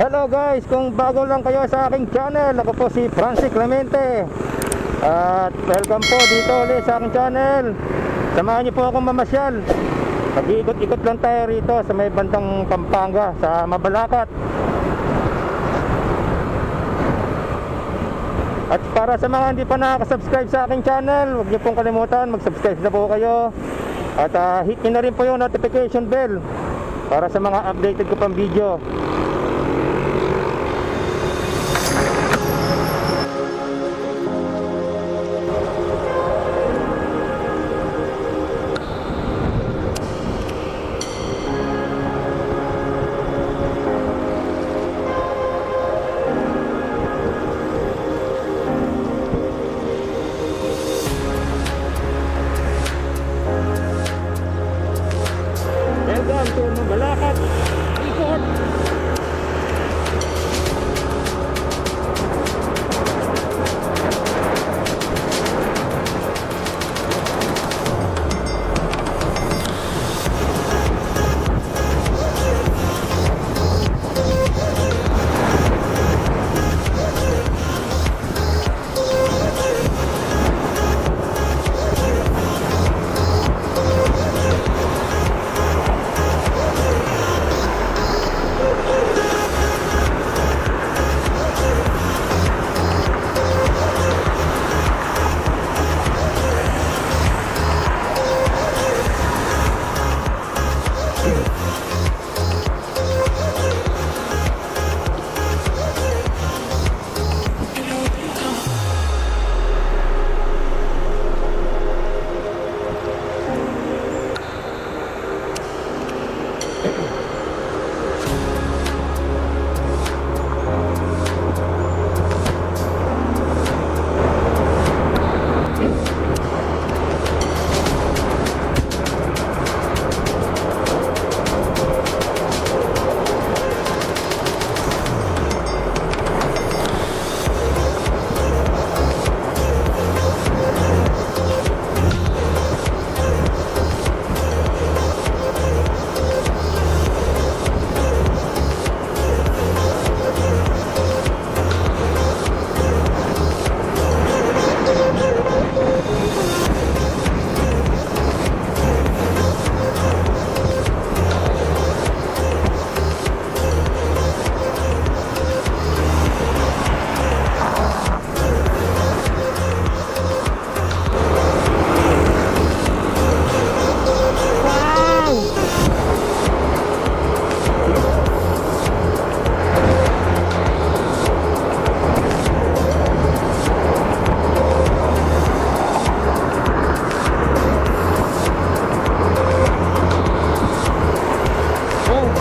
Hello guys, kung bago lang kayo sa aking channel, ako po si Francis Clemente. At welcome po dito ulit sa aking channel. Samahan niyo po akong mamasyal. Mag-iikot-ikot lang tayo rito sa may bandang Pampanga, sa Mabalacat. At para sa mga hindi pa nakaka-subscribe sa aking channel, huwag niyo pong kalimutan, mag-subscribe na po kayo. At hit niyo na rin po yung notification bell para sa mga updated ko pang video. Welcome to Mabalacat Airport.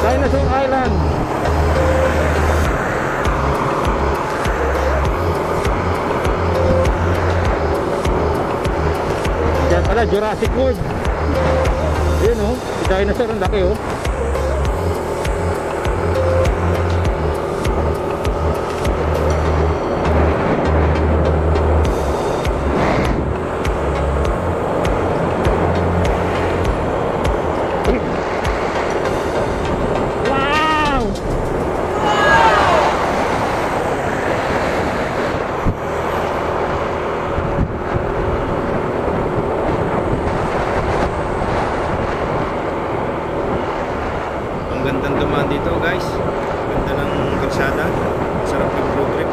Dinosaur Island. Diyan pala Jurassic World. Ayun oh, si dinosaur ang laki oh. Gandang dumaan dito guys, ganda ng kalsada, sarap ng road trip.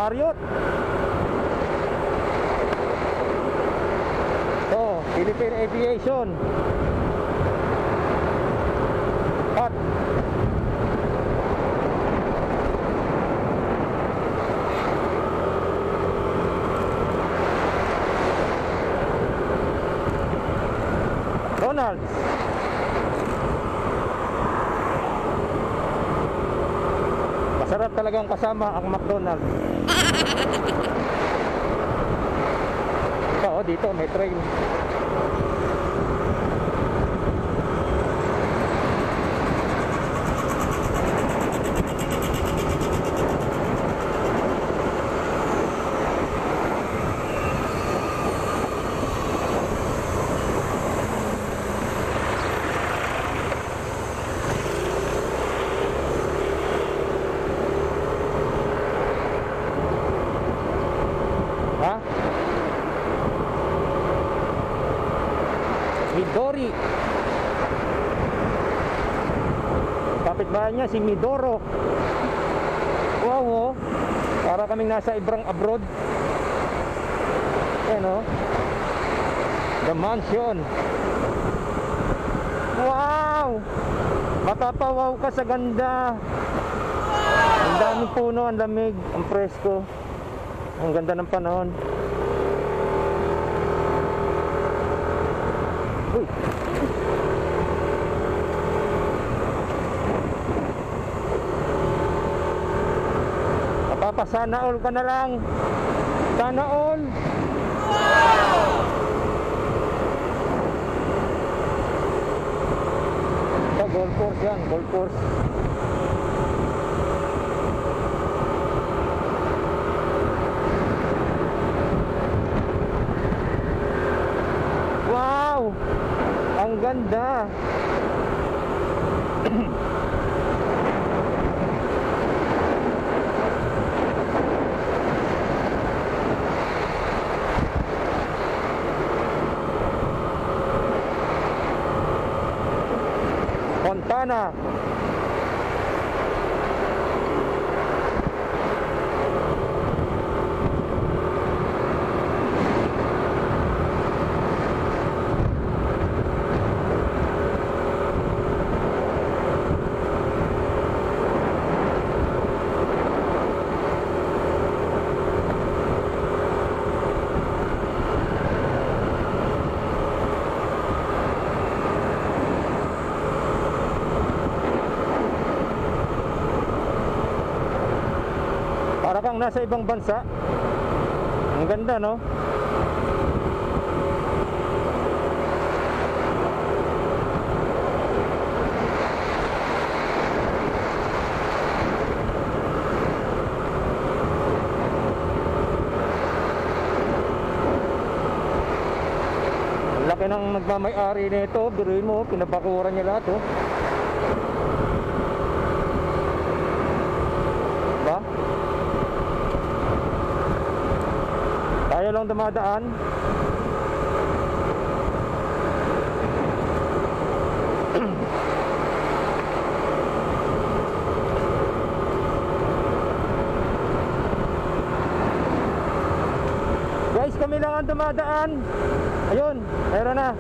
Marriott. Ito, Philippine Aviation. At McDonald's. Masarap talagang kasama ang McDonald's. Ito, dito may train. Ha? Midori. Kapitbahay niya si Midoro. Wow, oh. Para kaming nasa ibrang abroad. Ayan, oh. The Mansion. Wow! Mapapawaw ka sa ganda. Ang daming puno, ang lamig, ang presko. Ang ganda ng panahon. Uy. Napapasana all ka na lang. Sana all. Ito, golf course yan, golf course. Wow! Ang ganda! Fontana. Para kang nasa ibang bansa. Ang ganda, no? Ang laki ng nagmamay-ari nito. Biruin mo, pinapakuran niya lahat, oh. Diba? Tayo lang dumadaan. Guys, kami lang ang dumadaan. Ayun, meron na.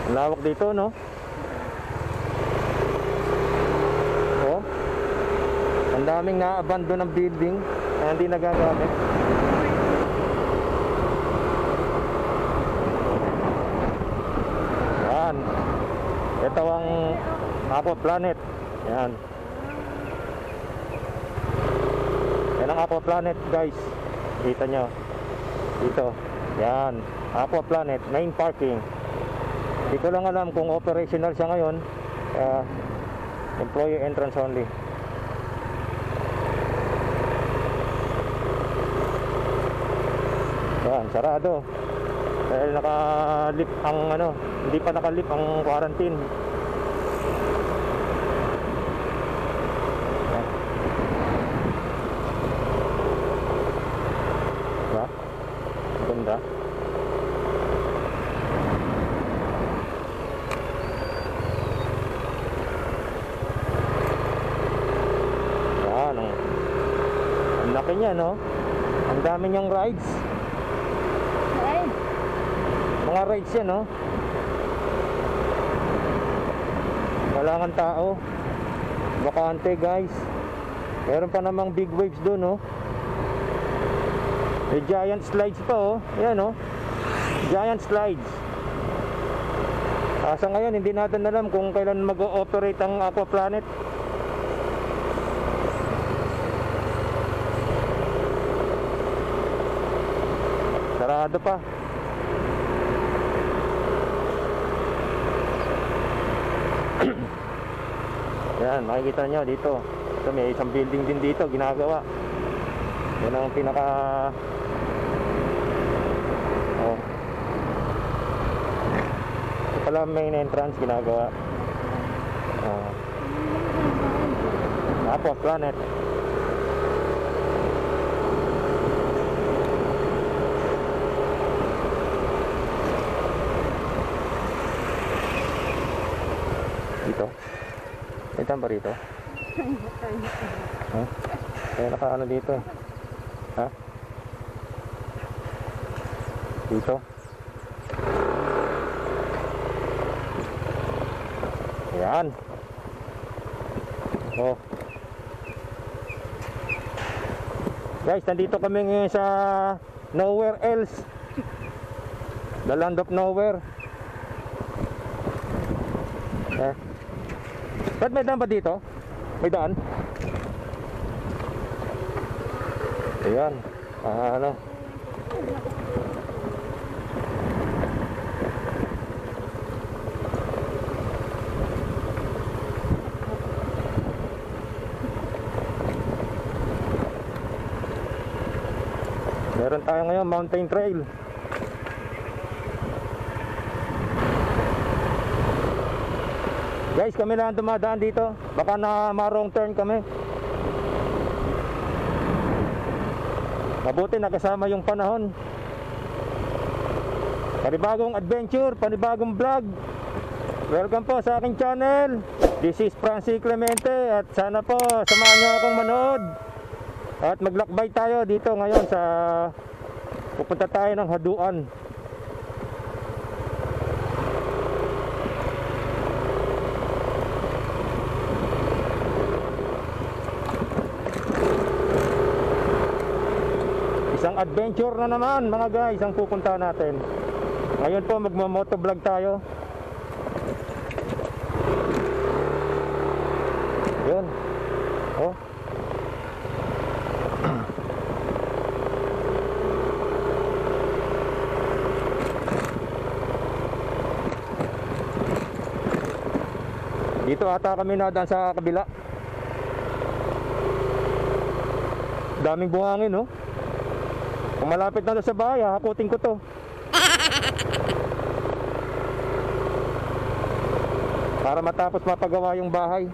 Lawak dito, no? Oh. Ang daming na-abandon ng building na hindi nagagamit. Yan. Ito ang Aqua Planet. Yan. Yan ang Aqua Planet, guys. Kita nyo. Dito. Yan. Aqua Planet. Main parking. Hindi ko lang alam kung operational siya ngayon. Employee entrance only. Yan, sarado. Dahil naka-lift ang ano, hindi pa naka-lift ang quarantine. ganda. Yan, ang laki niya, no? Ang dami niyang rides. Ay, Mga rides yan, no? Wala kang tao. Bakante, guys. Meron pa namang big waves doon, no? May giant slides pa, oh. Yan, oh. Giant slides. Sa ngayon, hindi natin alam kung kailan mag-ooperate ang Aquaplanet. Sarado pa. Yan, makikita nyo dito. Ito, may isang building din dito, ginagawa. Yan ang pinaka... Oh. Ito pala main entrance, ginagawa. Aquaplanet. Dito. Ito ba rito? Ha? Kaya naka-ano dito eh. Ha? Dito. Ayan. Oh. Guys, nandito kami ngayon sa nowhere else. The land of nowhere. Eh. Ba't may daan ba dito? May daan? Ayan. Ano? Meron tayo ngayon mountain trail. Guys, kami lang dumadaan dito. Baka na ma-wrong turn kami. Mabuti nakasama yung panahon. Panibagong adventure, panibagong vlog. Welcome po sa aking channel. This is Francis Clemente. At sana po samahan nyo akong manood. At maglakbay tayo dito ngayon sa... Pupunta tayo ng Haduan. Isang adventure na naman mga guys ang pupunta natin. Ngayon po magmo-motovlog tayo. Yun. Oh. Dito ata kami nadaan sa kabila. Daming buhangin, no? Kung malapit na sa bahay, hakutin ko to. Para matapos mapagawa yung bahay.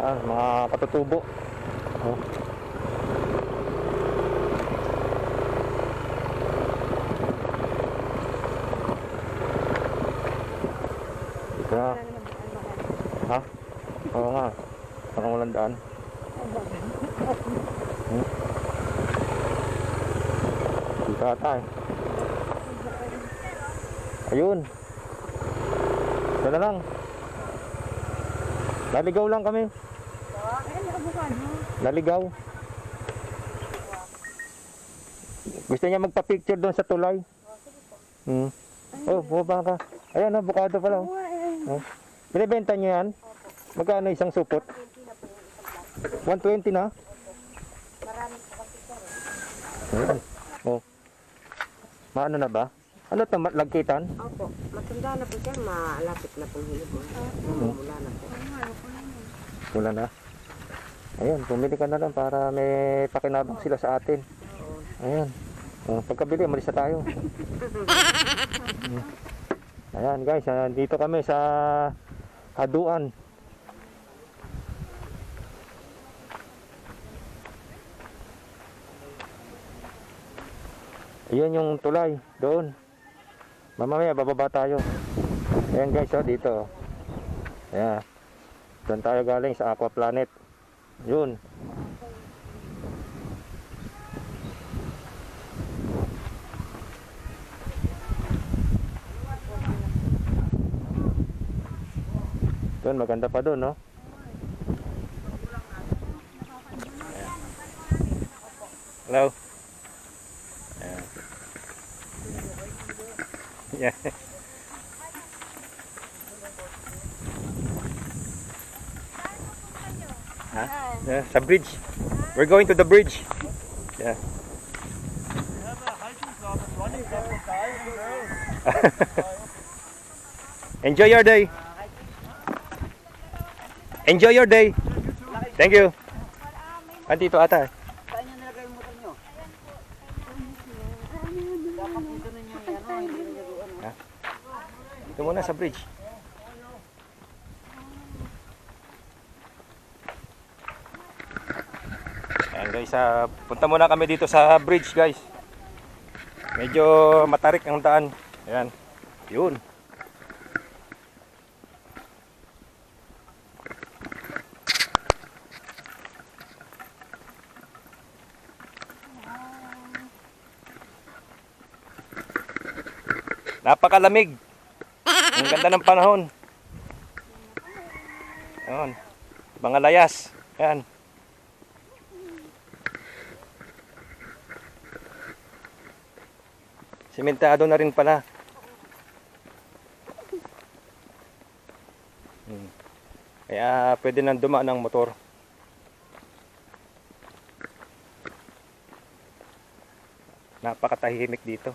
Mga katutubo. Oh. Ata eh. Ayun. Ito na lang. Naligaw lang kami. Naligaw. Gusto niya magpa-picture doon sa tulay. Oh, bumaba ka. Ayan, avocado pala. Oh. Binibenta niyo yan? Magkano isang supot? 120 na? Ayan. Oh. Maano na ba? Ano ito? Lagkitan? Opo, matanda na po siya, malapit na pong hilibon. Mula na po. Wala na. Ayun, pumili ka na lang para may pakinabang sila sa atin. Ayan. Oh, pagkabili, malis na tayo. Ayan guys, dito kami sa Haduan. Ayan yung tulay, doon. Mamaya, bababa tayo. Ayan guys, dito. Ayan. Doon tayo galing sa Aqua Planet. Yun. Doon, maganda pa doon, no? Hello. Yeah. Huh? Yeah, sa bridge. We're going to the bridge. Yeah. Enjoy your day. Enjoy your day. Thank you. Andito ata. Saan niyo nilagay yung motor niyo? Dapat dito na niyo yan. Dito muna sa bridge. Ayan guys, punta muna kami dito sa bridge guys. Medyo matarik ang daan. Ayan. Yun. Napakalamig. Ang ganda ng panahon. Ayan. Mga layas. Ayan. Simentado na rin pala. Kaya pwede nang dumaan ng motor. Napakatahimik dito.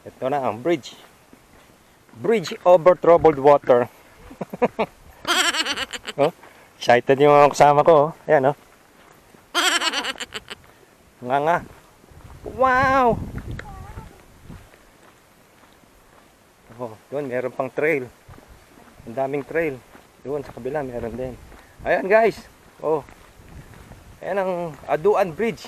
Ito na ang bridge. Bridge over troubled water. Oh, excited yung kasama ko. Oh. Ayan, oh. Nga. Wow! Oh, doon meron pang trail. Ang daming trail. Doon sa kabila meron din. Ayan guys. Oh. Ayan ang Haduan Bridge.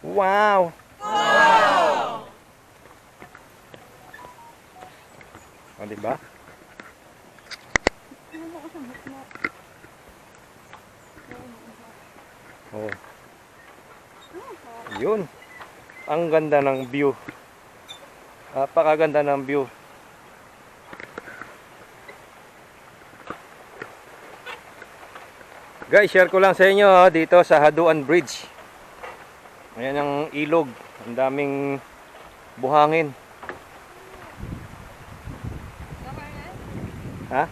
Wow! Wow! O, diba? Oh. Yun. Ang ganda ng view. Napakaganda ng view. Guys, share ko lang sa inyo dito sa Haduan Bridge. Ayan ang ilog. Ang daming buhangin. Ha?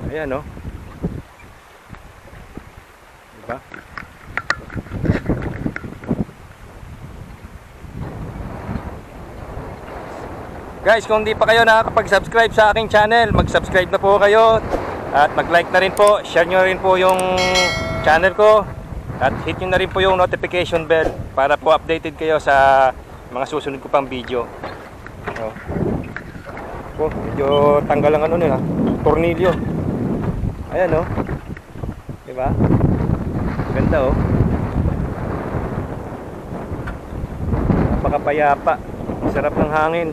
Ayan, oh. Diba? Guys, kung di pa kayo nakakapag-subscribe sa aking channel, mag-subscribe na po kayo. At mag-like na rin po. Share nyo rin po yung channel ko. At hit nyo na rin po yung notification bell para po updated kayo sa mga susunod ko pang video. Oh, medyo tanggal ang ano nila, tornilyo. Ayan, oh. Diba? Ganda oh. Napakapayapa. Sarap ng hangin.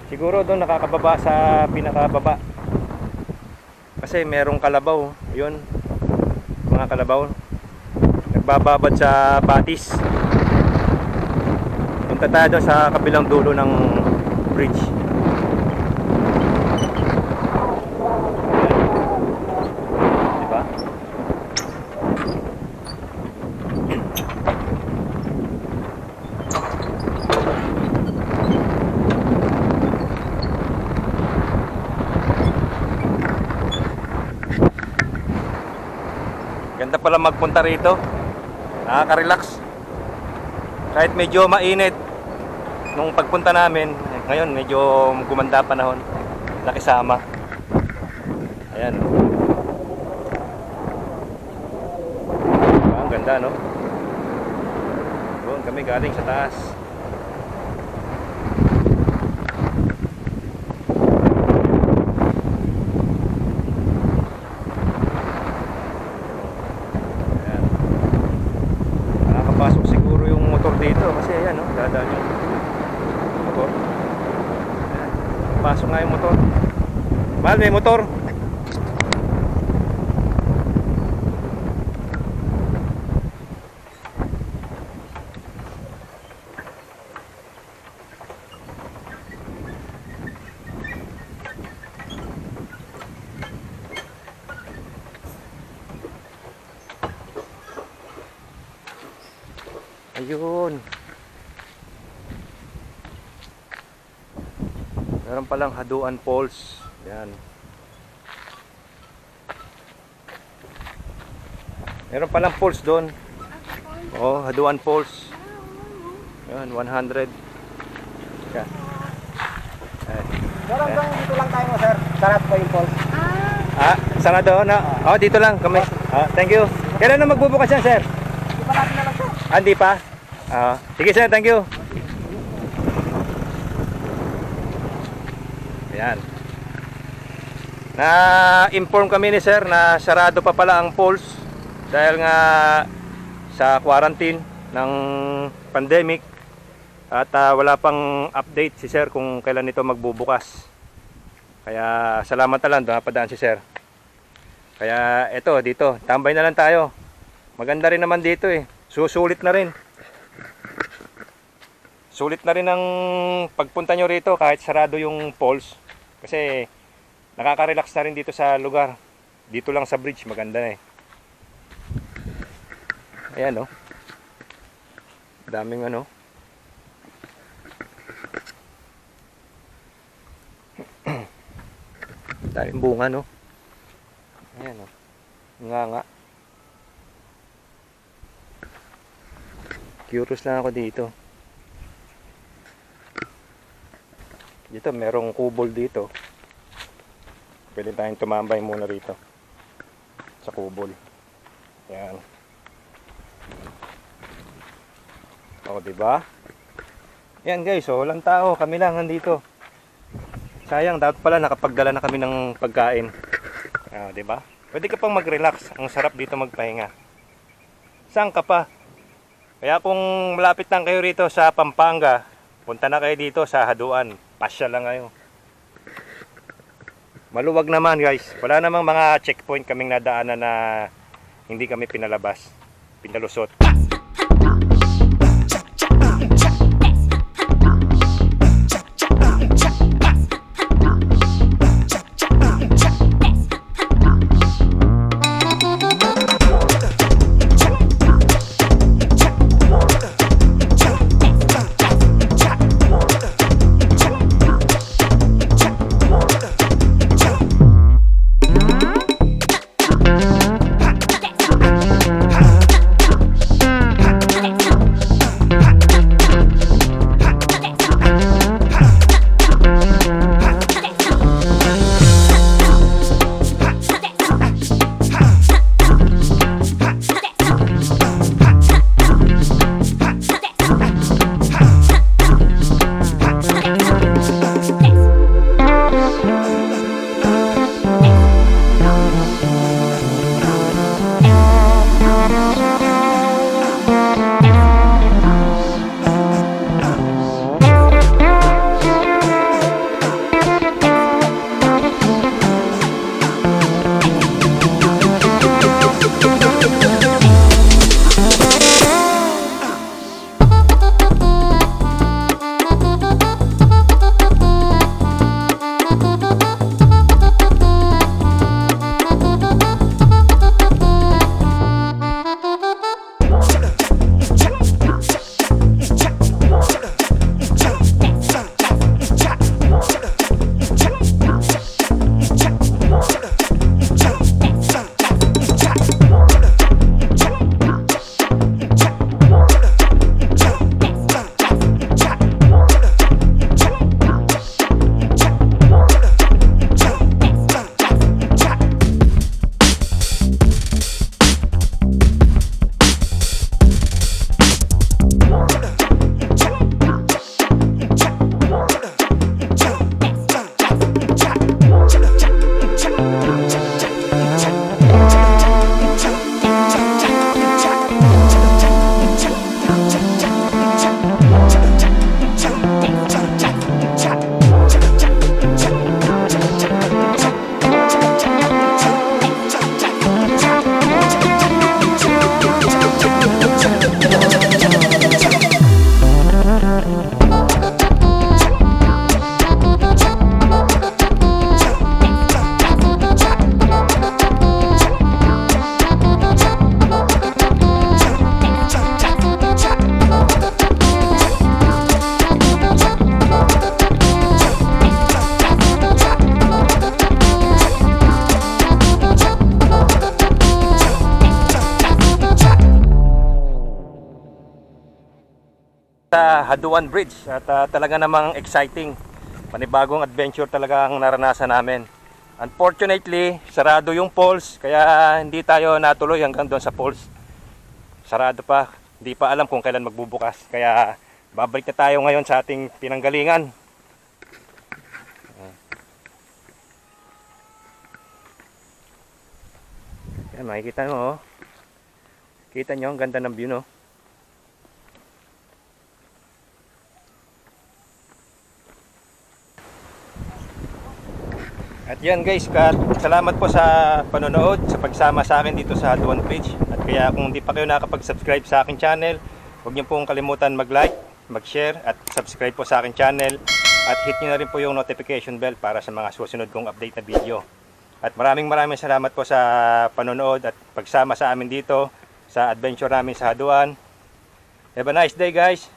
Siguro doon nakakababa sa pinakababa. Kasi merong kalabaw. Yun. Mga kalabaw. Nagbababad sa batis. Punta tayo doon sa kabilang dulo ng bridge. Diba? Ganda pala magpunta rito. Nakaka-relax. Kahit medyo mainit nung pagpunta namin, ngayon medyo gumanda panahon. Nakisama. Ayan. Ang ganda, no? Doon kami galing sa taas. Pasok siguro yung motor dito kasi ayan, no, dadaan yung motor. Ayan. Pasok nga yung motor. Mahal, may motor. Ayun. Meron palang Haduan Falls. Yan. Meron palang falls doon. Oh, Haduan Falls. Yan, 100. Yan. Sir, hanggang dito lang tayo, sir. Sarap po yung falls. Sarado na. Oh, dito lang kami. Thank you. Kailan na magbubukas yan, sir? Di pa natin naman, sir. Hindi pa? Sige sir, thank you. Ayan. Na-inform kami ni sir na sarado pa pala ang falls dahil nga sa quarantine ng pandemic at wala pang update si sir kung kailan ito magbubukas. Kaya salamat na lang, napadaan si sir. Kaya eto, dito, tambay na lang tayo. Maganda rin naman dito eh. Susulit na rin. Sulit na rin ang pagpunta nyo rito kahit sarado yung falls. Kasi nakaka-relax na rin dito sa lugar. Dito lang sa bridge, maganda na eh. Ayan oh. Daming ano. Daming bunga no. Ayan oh. Nga. Curious lang ako dito. Dito merong kubol dito. Pwede tayong tumambay muna rito sa kubol. Yan. O, diba? Yan guys, oh, walang tao, kami lang nandito. Sayang, dapat pala nakapagdala na kami ng pagkain. Diba? Pwede ka pang mag-relax. Ang sarap dito magpahinga. Saan ka pa? Kaya kung malapit lang kayo rito sa Pampanga, punta na kayo dito sa Haduan. Pasya lang kayo. Maluwag naman guys. Wala namang mga checkpoint kaming nadaanan na hindi kami pinalabas. Pinalusot. Sa Haduan Bridge at talaga namang exciting. Panibagong adventure talaga ang naranasan namin. Unfortunately, sarado yung falls kaya hindi tayo natuloy hanggang doon sa falls. Sarado pa. Hindi pa alam kung kailan magbubukas. Kaya babalik na tayo ngayon sa ating pinanggalingan. Yan, makikita mo, oh. Kita nyo, ang ganda ng view, no? At yan guys, salamat po sa panonood, sa pagsama sa akin dito sa Haduan Bridge. At kaya kung hindi pa kayo nakapag-subscribe sa akin channel, huwag niyo pong kalimutan mag-like, mag-share at subscribe po sa akin channel. At hit niyo na rin po yung notification bell para sa mga susunod kong update na video. At maraming salamat po sa panonood at pagsama sa amin dito sa adventure namin sa Haduan. Have a nice day guys!